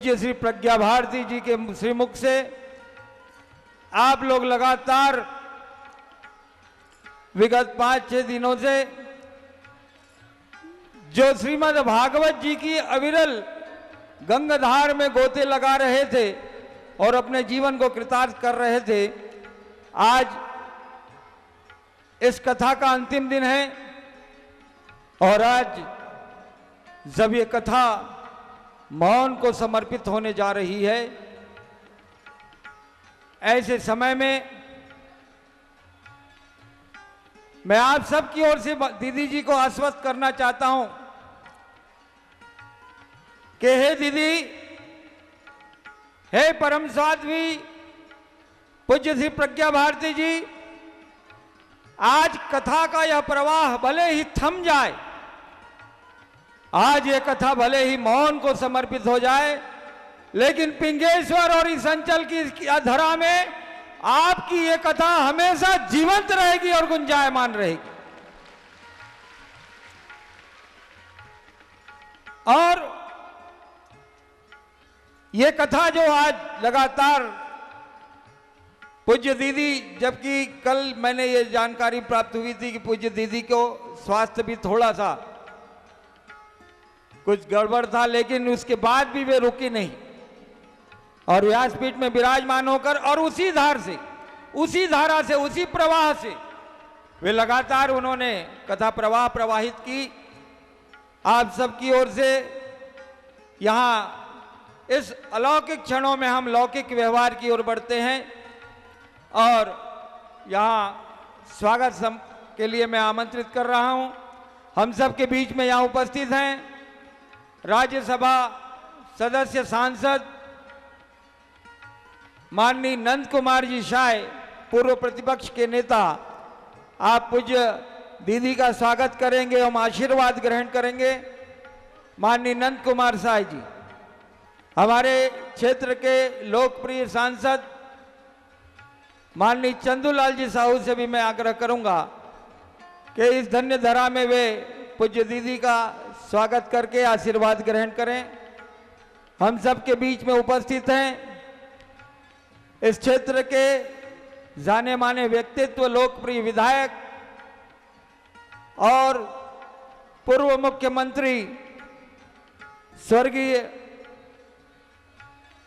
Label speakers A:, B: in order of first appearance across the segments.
A: पूज्य श्री प्रज्ञा भारती जी के श्रीमुख से आप लोग लगातार विगत 5-6 दिनों से जो श्रीमद् भागवत जी की अविरल गंगाधार में गोते लगा रहे थे और अपने जीवन को कृतार्थ कर रहे थे, आज इस कथा का अंतिम दिन है। और आज जब ये कथा मौन को समर्पित होने जा रही है, ऐसे समय में मैं आप सब की ओर से दीदी जी को आश्वस्त करना चाहता हूं कि हे दीदी, हे परम साध्वी पूज्य श्री प्रज्ञा भारती जी, आज कथा का यह प्रवाह भले ही थम जाए, आज ये कथा भले ही मौन को समर्पित हो जाए, लेकिन पिंगेश्वर और इस अंचल की धरा में आपकी ये कथा हमेशा जीवंत रहेगी और गुंजायमान रहेगी। और ये कथा जो आज लगातार पूज्य दीदी, जबकि कल मैंने ये जानकारी प्राप्त हुई थी कि पूज्य दीदी को स्वास्थ्य भी थोड़ा सा कुछ गड़बड़ था, लेकिन उसके बाद भी वे रुकी नहीं और व्यासपीठ में विराजमान होकर और उसी धार से, उसी धारा से, उसी प्रवाह से वे लगातार उन्होंने कथा प्रवाह प्रवाहित की। आप सबकी ओर से यहाँ इस अलौकिक क्षणों में हम लौकिक व्यवहार की ओर बढ़ते हैं और यहाँ स्वागत के लिए मैं आमंत्रित कर रहा हूँ। हम सब के बीच में यहाँ उपस्थित हैं राज्यसभा सदस्य सांसद माननीय नंद कुमार जी शाह, पूर्व प्रतिपक्ष के नेता। आप पूज्य दीदी का स्वागत करेंगे एवं आशीर्वाद ग्रहण करेंगे। माननीय नंद कुमार शाह जी, हमारे क्षेत्र के लोकप्रिय सांसद माननीय चंदूलाल जी साहू से भी मैं आग्रह करूंगा कि इस धन्य धरा में वे पूज्य दीदी का स्वागत करके आशीर्वाद ग्रहण करें। हम सब के बीच में उपस्थित हैं इस क्षेत्र के जाने माने व्यक्तित्व, लोकप्रिय विधायक और पूर्व मुख्यमंत्री स्वर्गीय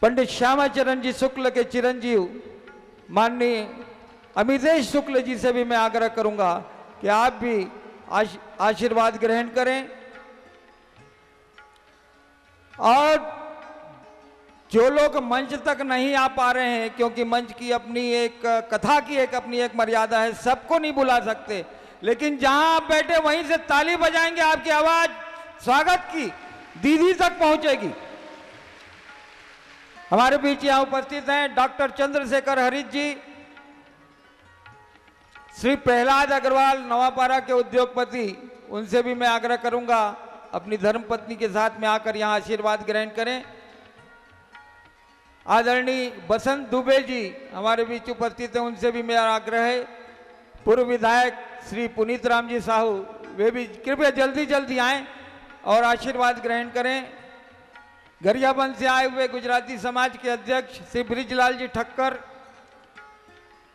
A: पंडित श्यामाचरण जी शुक्ल के चिरंजीव माननीय अमितेश शुक्ल जी से भी मैं आग्रह करूंगा कि आप भी आशीर्वाद ग्रहण करें। और जो लोग मंच तक नहीं आ पा रहे हैं, क्योंकि मंच की अपनी एक कथा की अपनी एक मर्यादा है, सबको नहीं बुला सकते, लेकिन जहां आप बैठे वहीं से ताली बजाएंगे, आपकी आवाज स्वागत की दीदी तक पहुंचेगी। हमारे बीच यहां उपस्थित हैं डॉक्टर चंद्रशेखर हरित जी, श्री प्रहलाद अग्रवाल नवापारा के उद्योगपति, उनसे भी मैं आग्रह करूंगा अपनी धर्मपत्नी के साथ में आकर यहां आशीर्वाद ग्रहण करें। आदरणीय बसंत दुबे जी हमारे बीच उपस्थित हैं, उनसे भी मेरा आग्रह है। पूर्व विधायक श्री पुनीत राम जी साहू, वे भी कृपया जल्दी जल्दी आएं और आशीर्वाद ग्रहण करें। गरियाबंद से आए हुए गुजराती समाज के अध्यक्ष श्री ब्रिजलाल जी ठक्कर,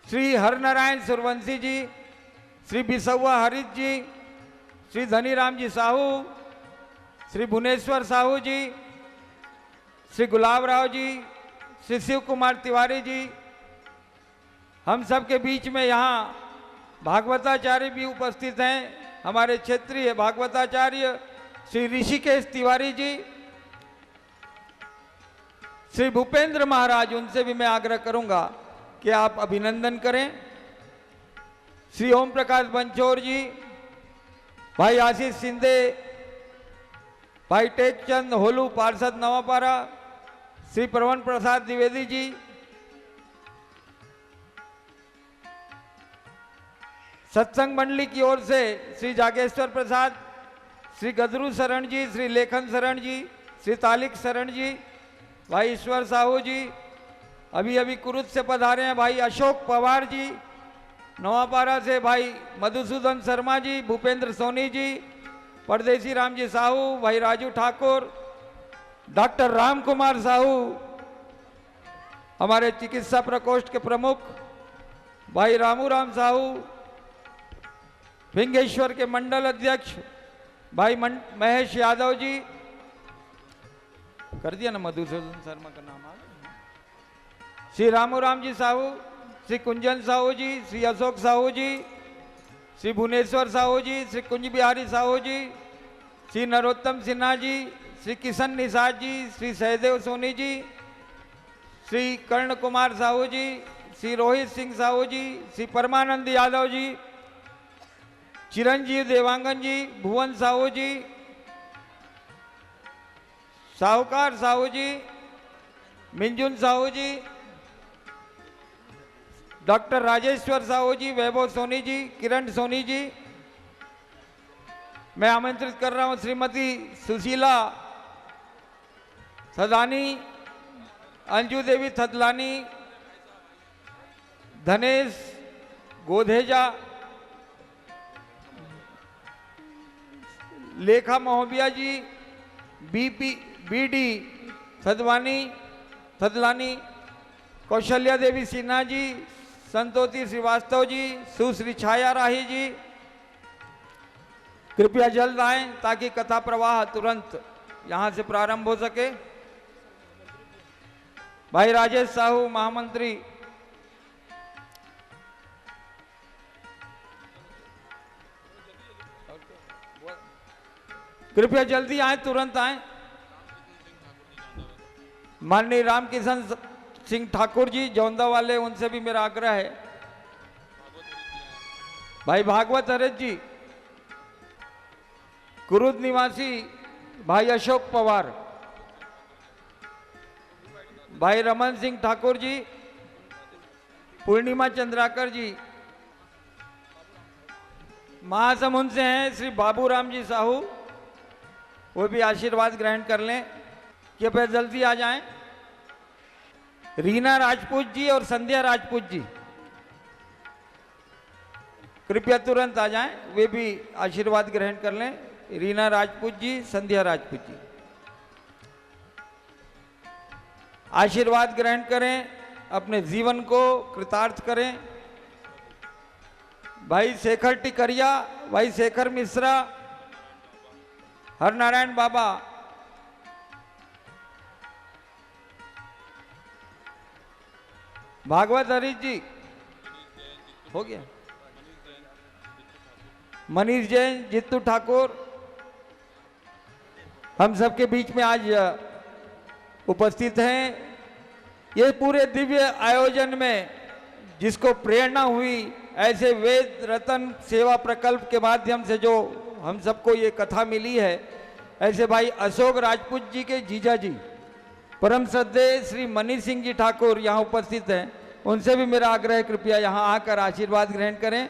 A: श्री हरनारायण सूर्यवंशी जी, श्री बिसौआ हरित जी, श्री धनीराम जी साहू, श्री भुवनेश्वर साहू जी, श्री गुलाब राव जी, श्री शिव कुमार तिवारी जी, हम सब के बीच में यहाँ भागवताचार्य भी उपस्थित हैं। हमारे क्षेत्रीय भागवताचार्य श्री ऋषिकेश तिवारी जी, श्री भूपेंद्र महाराज, उनसे भी मैं आग्रह करूंगा कि आप अभिनंदन करें। श्री ओम प्रकाश बंचोर जी, भाई आशीष शिंदे, भाई टेकचंद होलू पार्षद नवापारा, श्री प्रवन प्रसाद द्विवेदी जी, सत्संग मंडली की ओर से श्री जागेश्वर प्रसाद, श्री गदरू शरण जी, श्री लेखन शरण जी, श्री तालिक शरण जी, भाई ईश्वर साहू जी, अभी अभी कुरुद से पधारे हैं भाई अशोक पवार जी, नवापारा से भाई मधुसूदन शर्मा जी, भूपेंद्र सोनी जी, परदेसी राम जी साहू, भाई राजू ठाकुर, डॉक्टर राम कुमार साहू हमारे चिकित्सा प्रकोष्ठ के प्रमुख, भाई रामू राम साहू फिंगेश्वर के मंडल अध्यक्ष, भाई महेश यादव जी, कर दिया ना मधुसूदन शर्मा का नाम, श्री रामू राम जी साहू, श्री कुंजन साहू जी, श्री अशोक साहू जी, श्री भुवनेश्वर साहू जी, श्री कुंज बिहारी साहू जी, श्री नरोत्तम सिन्हा जी, श्री किशन निषाद जी, श्री सहदेव सोनी जी, श्री कर्ण कुमार साहू जी, श्री रोहित सिंह साहू जी, श्री परमानंद यादव जी, चिरंजीव देवांगन जी, भुवन साहू जी, साहूकार साहू जी, मिंजुन साहू जी, डॉक्टर राजेश्वर साहू जी, वैभव सोनी जी, किरण सोनी जी। मैं आमंत्रित कर रहा हूं श्रीमती सुशीला थदानी, अंजू देवी थदलानी, धनेश गोधेजा, लेखा महोबिया जी, बीडी थदलानी, कौशल्या देवी सिन्हा जी, संतोषी श्रीवास्तव जी, सुश्री छाया राही जी। कृपया जल्द आएं ताकि कथा प्रवाह तुरंत यहां से प्रारंभ हो सके। भाई राजेश साहू महामंत्री, कृपया जल्दी आए, तुरंत आए। माननीय रामकिशन सिंह ठाकुर जी जौंदा वाले, उनसे भी मेरा आग्रह है। भाई भागवत हरत जी, कुरुद निवासी भाई अशोक पवार, भाई रमन सिंह ठाकुर जी, पूर्णिमा चंद्राकर जी, महासमुंद से हैं श्री बाबूराम जी साहू, वो भी आशीर्वाद ग्रहण कर लें। कृपया जल्दी आ जाएं। रीना राजपूत जी और संध्या राजपूत जी कृपया तुरंत आ जाएं, वे भी आशीर्वाद ग्रहण कर लें। रीना राजपूत जी, संध्या राजपूत जी आशीर्वाद ग्रहण करें, अपने जीवन को कृतार्थ करें। भाई शेखर टिकरिया, भाई शेखर मिश्रा, हरनारायण बाबा, भागवत हरीश जी, हो गया, मनीष जैन, जित्तू ठाकुर, हम सबके बीच में आज उपस्थित हैं। ये पूरे दिव्य आयोजन में जिसको प्रेरणा हुई, ऐसे वेद रतन सेवा प्रकल्प के माध्यम से जो हम सबको ये कथा मिली है, ऐसे भाई अशोक राजपूत जी के जीजा जी परम श्रद्धेय श्री मनीष सिंह जी ठाकुर यहाँ उपस्थित हैं, उनसे भी मेरा आग्रह है कृपया यहाँ आकर आशीर्वाद ग्रहण करें।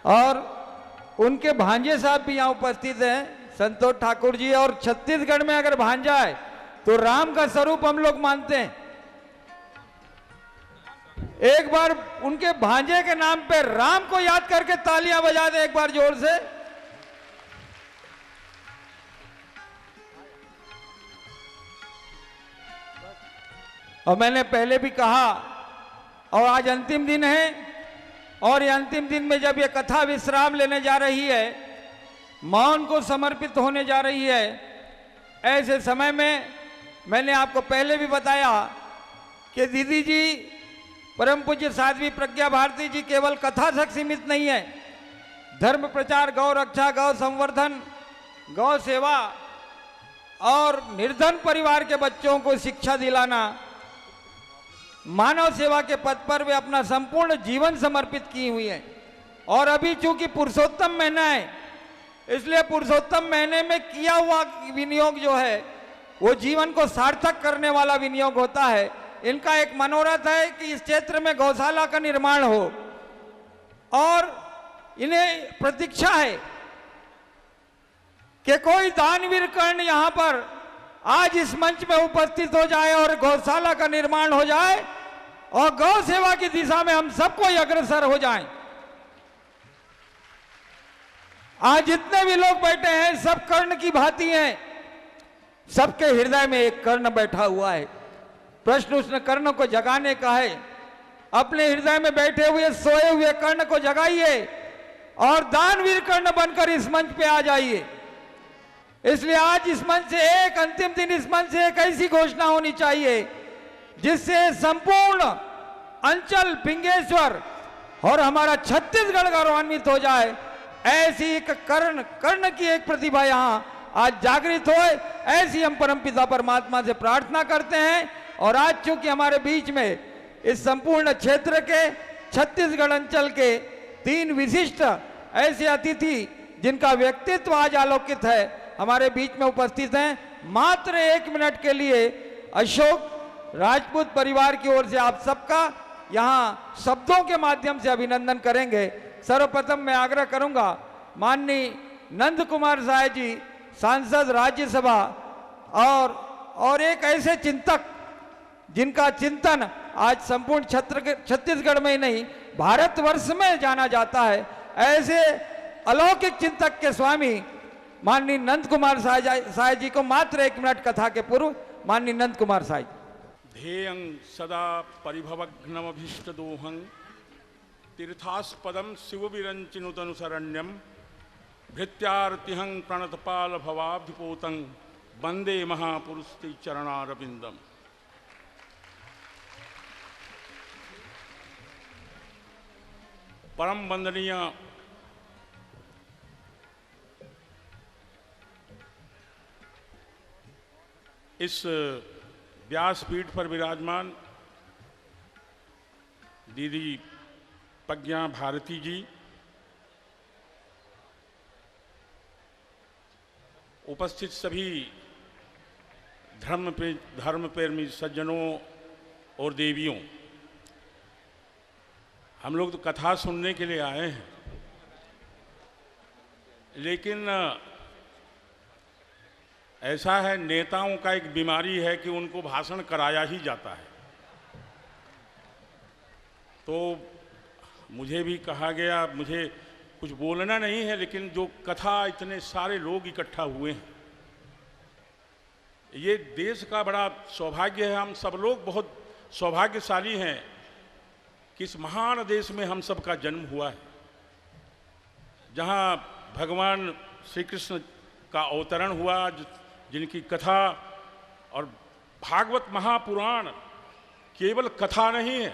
A: और उनके भांजे साहब भी यहाँ उपस्थित हैं, संतोष ठाकुर जी। और छत्तीसगढ़ में अगर भांजा है तो राम का स्वरूप हम लोग मानते हैं। एक बार उनके भांजे के नाम पे राम को याद करके तालियां बजा दे एक बार जोर से। और मैंने पहले भी कहा, और आज अंतिम दिन है, और ये अंतिम दिन में जब ये कथा विश्राम लेने जा रही है, मौन को समर्पित होने जा रही है, ऐसे समय में मैंने आपको पहले भी बताया कि दीदी जी परम पूज्य साध्वी प्रज्ञा भारती जी केवल कथा तक सीमित नहीं है। धर्म प्रचार, गौ रक्षा, गौ संवर्धन, गौ सेवा और निर्धन परिवार के बच्चों को शिक्षा दिलाना, मानव सेवा के पद पर वे अपना संपूर्ण जीवन समर्पित की हुई है। और अभी चूंकि पुरुषोत्तम महीना है, इसलिए पुरुषोत्तम महीने में किया हुआ विनियोग जो है वो जीवन को सार्थक करने वाला विनियोग होता है। इनका एक मनोरथ है कि इस क्षेत्र में गौशाला का निर्माण हो, और इन्हें प्रतीक्षा है कि कोई दानवीर कर्ण यहां पर आज इस मंच में उपस्थित हो जाए और गौशाला का निर्माण हो जाए और गौ सेवा की दिशा में हम सबको अग्रसर हो जाएं। आज जितने भी लोग बैठे हैं सब कर्ण की भांति हैं, सबके हृदय में एक कर्ण बैठा हुआ है। प्रश्न उसने कर्ण को जगाने का है। अपने हृदय में बैठे हुए सोए हुए कर्ण को जगाइए और दानवीर कर्ण बनकर इस मंच पे आ जाइए। इसलिए आज इस मंच से एक अंतिम दिन इस मंच से एक ऐसी घोषणा होनी चाहिए जिससे संपूर्ण अंचल पिंगेश्वर और हमारा छत्तीसगढ़ गौरवान्वित हो जाए। ऐसी एक कर्ण की एक प्रतिभा यहां आज जागृत हो, ऐसी हम परमपिता परमात्मा से प्रार्थना करते हैं। और आज चूंकि हमारे बीच में इस संपूर्ण क्षेत्र के छत्तीसगढ़ अंचल के 3 विशिष्ट ऐसे अतिथि जिनका व्यक्तित्व आज आलोकित है हमारे बीच में उपस्थित हैं, मात्र 1 मिनट के लिए अशोक राजपूत परिवार की ओर से आप सबका यहां शब्दों के माध्यम से अभिनंदन करेंगे। सर्वप्रथम मैं आग्रह करूंगा माननीय नंद कुमार साय जी, सांसद राज्यसभा और एक ऐसे चिंतक जिनका चिंतन आज संपूर्ण छत्तीसगढ़ में ही नहीं भारतवर्ष में जाना जाता है, ऐसे अलौकिक चिंतक के स्वामी माननीय नंद कुमार साय जी को मात्र 1 मिनट कथा के पूर्व माननीय नंद कुमार साय जी।
B: ध्येयं सदा परिभवघ्नमभीष्टदोहं तीर्थास्पदं शिवविरञ्चिनुतनुशरण्यं भृत्यार्तिहं प्रणतपालभवाब्धिपोतं वंदे महापुरुषते चरणारविंदम। परम वंदनीय इस व्यासपीठ पर विराजमान दीदी प्रज्ञा भारती जी, उपस्थित सभी धर्म प्रेमी सज्जनों और देवियों, हम लोग तो कथा सुनने के लिए आए हैं, लेकिन ऐसा है नेताओं का एक बीमारी है कि उनको भाषण कराया ही जाता है। तो मुझे भी कहा गया, मुझे कुछ बोलना नहीं है, लेकिन जो कथा इतने सारे लोग इकट्ठा हुए हैं, ये देश का बड़ा सौभाग्य है। हम सब लोग बहुत सौभाग्यशाली हैं कि इस महान देश में हम सब का जन्म हुआ है, जहाँ भगवान श्री कृष्ण का अवतरण हुआ, जिनकी कथा और भागवत महापुराण केवल कथा नहीं है,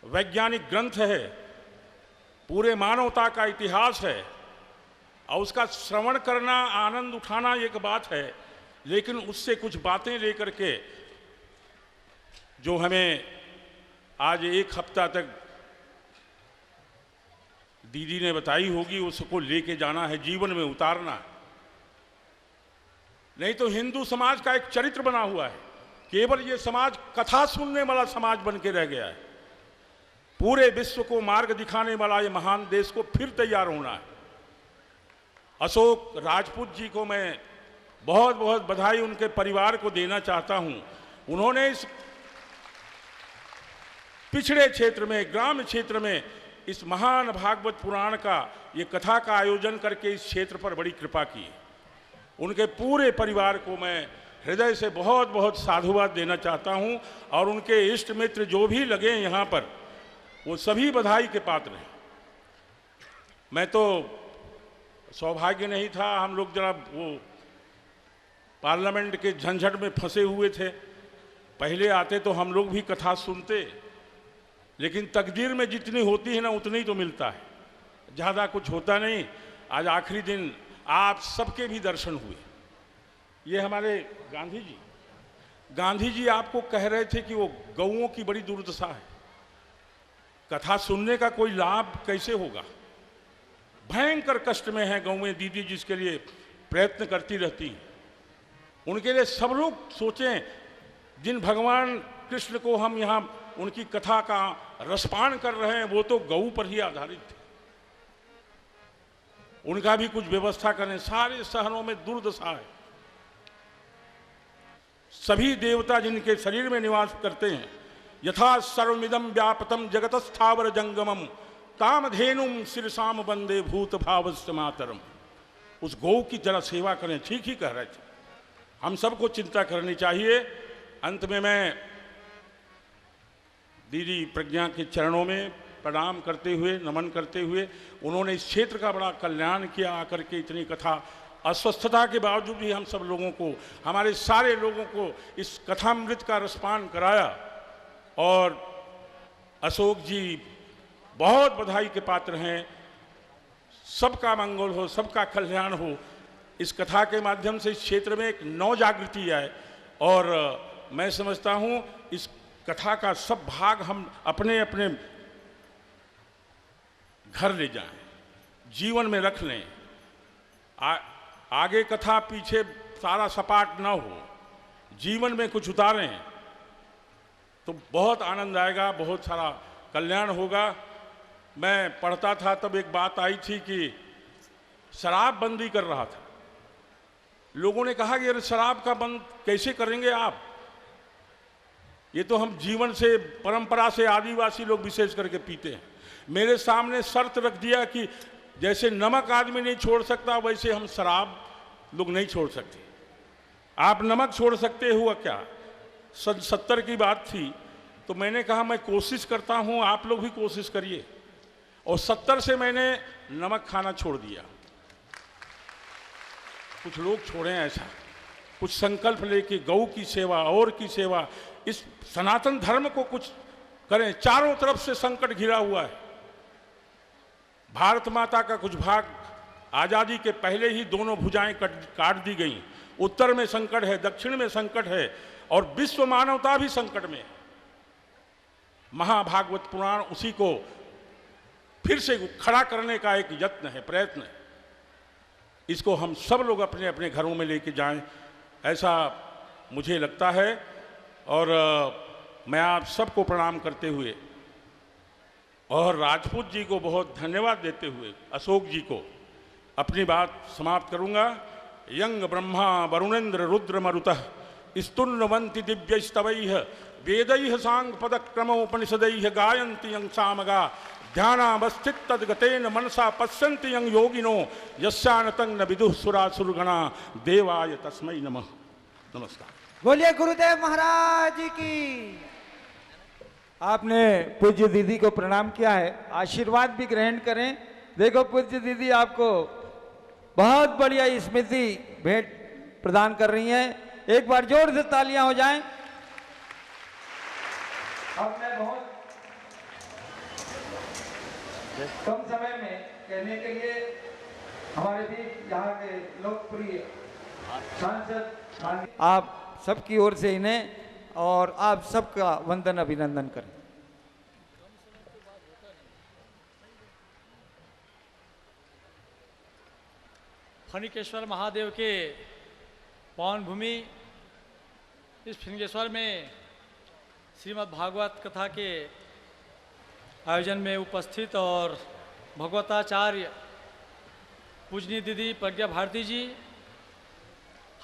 B: वैज्ञानिक ग्रंथ है, पूरे मानवता का इतिहास है। और उसका श्रवण करना, आनंद उठाना एक बात है, लेकिन उससे कुछ बातें लेकर के जो हमें आज 1 हफ्ता तक दीदी ने बताई होगी, उसको लेके जाना है, जीवन में उतारना है। नहीं तो हिंदू समाज का एक चरित्र बना हुआ है, केवल ये समाज कथा सुनने वाला समाज बन के रह गया है। पूरे विश्व को मार्ग दिखाने वाला ये महान देश को फिर तैयार होना है। अशोक राजपूत जी को मैं बहुत बहुत बधाई उनके परिवार को देना चाहता हूं। उन्होंने इस पिछड़े क्षेत्र में, ग्राम क्षेत्र में इस महान भागवत पुराण का, ये कथा का आयोजन करके इस क्षेत्र पर बड़ी कृपा की। उनके पूरे परिवार को मैं हृदय से बहुत बहुत साधुवाद देना चाहता हूं, और उनके इष्ट मित्र जो भी लगे यहाँ पर, वो सभी बधाई के पात्र हैं। मैं तो सौभाग्य नहीं था, हम लोग जरा वो पार्लियामेंट के झंझट में फंसे हुए थे। पहले आते तो हम लोग भी कथा सुनते, लेकिन तकदीर में जितनी होती है ना उतनी ही तो मिलता है, ज़्यादा कुछ होता नहीं। आज आखिरी दिन आप सबके भी दर्शन हुए। ये हमारे गांधी जी आपको कह रहे थे कि वो गौओं की बड़ी दुर्दशा है, कथा सुनने का कोई लाभ कैसे होगा, भयंकर कष्ट में है गौएं। दीदी जिसके लिए प्रयत्न करती रहती हैं, उनके लिए सब लोग सोचें। जिन भगवान कृष्ण को हम यहाँ उनकी कथा का रसपान कर रहे हैं, वो तो गौ पर ही आधारित थे। उनका भी कुछ व्यवस्था करें। सारे शहरों में दुर्दशा है। सभी देवता जिनके शरीर में निवास करते हैं, यथा सर्वमिदं व्यापतम जगत स्थावर जंगमम तामधेनुम शिरसाम वंदे भूत भावस्य मातरम। उस गौ की जरा सेवा करें, ठीक ही कह रहे थे। हम सबको चिंता करनी चाहिए। अंत में मैं दीदी प्रज्ञा के चरणों में प्रणाम करते हुए, नमन करते हुए, उन्होंने इस क्षेत्र का बड़ा कल्याण किया आकर के। इतनी कथा अस्वस्थता के बावजूद भी हम सब लोगों को, हमारे सारे लोगों को इस कथामृत का रसपान कराया। और अशोक जी बहुत बधाई के पात्र हैं। सबका मंगल हो, सबका कल्याण हो। इस कथा के माध्यम से इस क्षेत्र में एक नव जागृति आए। और मैं समझता हूं इस कथा का सब भाग हम अपने अपने घर ले जाएं, जीवन में रख लें। आगे कथा पीछे सारा सपाट ना हो, जीवन में कुछ उतारें तो बहुत आनंद आएगा, बहुत सारा कल्याण होगा। मैं पढ़ता था तब एक बात आई थी कि शराब बंदी कर रहा था। लोगों ने कहा कि अरे शराब का बंद कैसे करेंगे आप, ये तो हम जीवन से, परंपरा से आदिवासी लोग विशेष करके पीते हैं। मेरे सामने शर्त रख दिया कि जैसे नमक आदमी नहीं छोड़ सकता, वैसे हम शराब लोग नहीं छोड़ सकते। आप नमक छोड़ सकते हुआ क्या? 70 की बात थी तो मैंने कहा मैं कोशिश करता हूं, आप लोग भी कोशिश करिए। और 70 से मैंने नमक खाना छोड़ दिया। कुछ लोग छोड़ें ऐसा, कुछ संकल्प लेके गौ की सेवा और की सेवा, इस सनातन धर्म को कुछ करें। चारों तरफ से संकट घिरा हुआ है। भारत माता का कुछ भाग आजादी के पहले ही दोनों भुजाएं काट दी गईं। उत्तर में संकट है, दक्षिण में संकट है, और विश्व मानवता भी संकट में है। महाभागवत पुराण उसी को फिर से खड़ा करने का एक यत्न है, प्रयत्न है। इसको हम सब लोग अपने अपने घरों में लेके जाएं, ऐसा मुझे लगता है। और मैं आप सबको प्रणाम करते हुए और राजपूत जी को बहुत धन्यवाद देते हुए अशोक जी को अपनी बात समाप्त करूंगा। यंग ब्रह्मा वरुणेन्द्र रुद्र मरुतः स्तुन्वन्ति दिव्यस्तवैः वेदैः सांग पदक्रमोपनिषदैः गायन्ति यं सामगा ध्यानावस्थित तद्गतेन मनसा पश्यन्ति यं योगिनो यस्यानतं न विदुः सुरासुरगणा देवाय तस्मै नमः। नमस्कार।
C: बोलिए गुरुदेव महाराज की।
A: आपने पूज्य दीदी को प्रणाम किया है, आशीर्वाद भी ग्रहण करें। देखो पूज्य दीदी आपको बहुत बढ़िया स्मृति भेंट प्रदान कर रही हैं। एक बार जोर से तालियां हो जाएं। अब मैं बहुत कम समय में कहने के लिए हमारे बीच यहाँ के लोकप्रिय सांसद आप सबकी ओर से इन्हें और आप सबका वंदन अभिनंदन करें।
D: फणिकेश्वर महादेव के पावन भूमि इस फिंगेश्वर में श्रीमद् भागवत कथा के आयोजन में उपस्थित और भगवताचार्य पूजनीय दीदी प्रज्ञा भारती जी,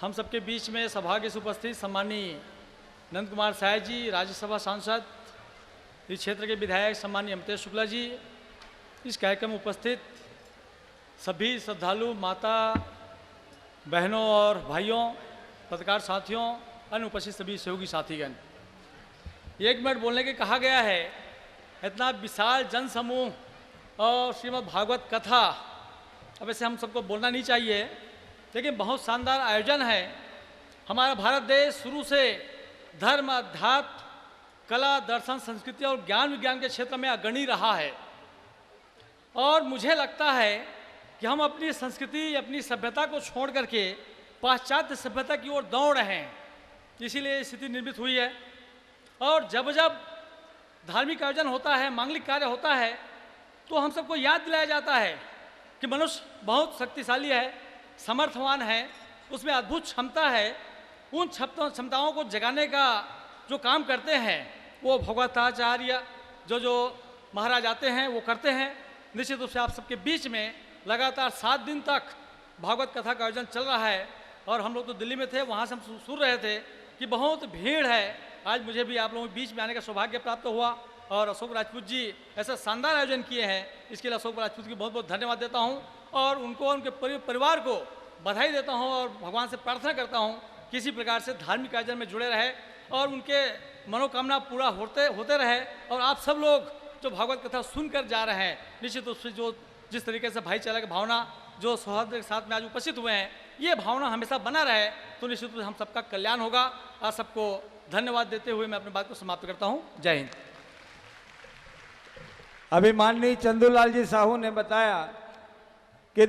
D: हम सबके बीच में सौभाग्य से उपस्थित सम्मानीय नंद कुमार साय जी, राज्यसभा सांसद, इस क्षेत्र के विधायक सम्मानीय अमितेश शुक्ला जी, इस कार्यक्रम में उपस्थित सभी श्रद्धालु माता बहनों और भाइयों, पत्रकार साथियों, अन्य उपस्थित सभी सहयोगी साथीगण। 1 मिनट बोलने के कहा गया है। इतना विशाल जन समूह और श्रीमद् भागवत कथा, अब ऐसे हम सबको बोलना नहीं चाहिए, लेकिन बहुत शानदार आयोजन है। हमारा भारत देश शुरू से धर्म, अध्यात्म, कला, दर्शन, संस्कृति और ज्ञान विज्ञान के क्षेत्र में अग्रणी रहा है। और मुझे लगता है कि हम अपनी संस्कृति, अपनी सभ्यता को छोड़ करके पाश्चात्य सभ्यता की ओर दौड़ रहे हैं, इसीलिए स्थिति निर्मित हुई है। और जब जब धार्मिक आयोजन होता है, मांगलिक कार्य होता है, तो हम सबको याद दिलाया जाता है कि मनुष्य बहुत शक्तिशाली है, समर्थवान है, उसमें अद्भुत क्षमता है। उन क्षमताओं को जगाने का जो काम करते हैं वो भगवताचार्य जो महाराज आते हैं वो करते हैं। निश्चित रूप से आप सबके बीच में लगातार 7 दिन तक भागवत कथा का आयोजन चल रहा है। और हम लोग तो दिल्ली में थे, वहाँ से हम सुन रहे थे कि बहुत भीड़ है। आज मुझे भी आप लोगों के बीच में आने का सौभाग्य प्राप्त हुआ। और अशोक राजपूत जी ऐसा शानदार आयोजन किए हैं, इसके लिए अशोक राजपूत की बहुत बहुत धन्यवाद देता हूं और उनको उनके परिवार को बधाई देता हूं और भगवान से प्रार्थना करता हूं किसी प्रकार से धार्मिक आयोजन में जुड़े रहे और उनके मनोकामना पूरा होते रहे। और आप सब लोग जो भागवत कथा सुनकर जा रहे हैं, निश्चित रूप से जो जिस तरीके से भाईचारा की भावना जो सौहार्द के साथ में आज उपस्थित हुए हैं, ये भावना हमेशा बना रहे तो निश्चित रूप से हम सबका कल्याण होगा। आप सबको धन्यवाद देते हुए मैं अपनी बात को समाप्त करता हूँ। जय हिंद।
A: अभी माननीय चंदूलाल जी साहू ने बताया कि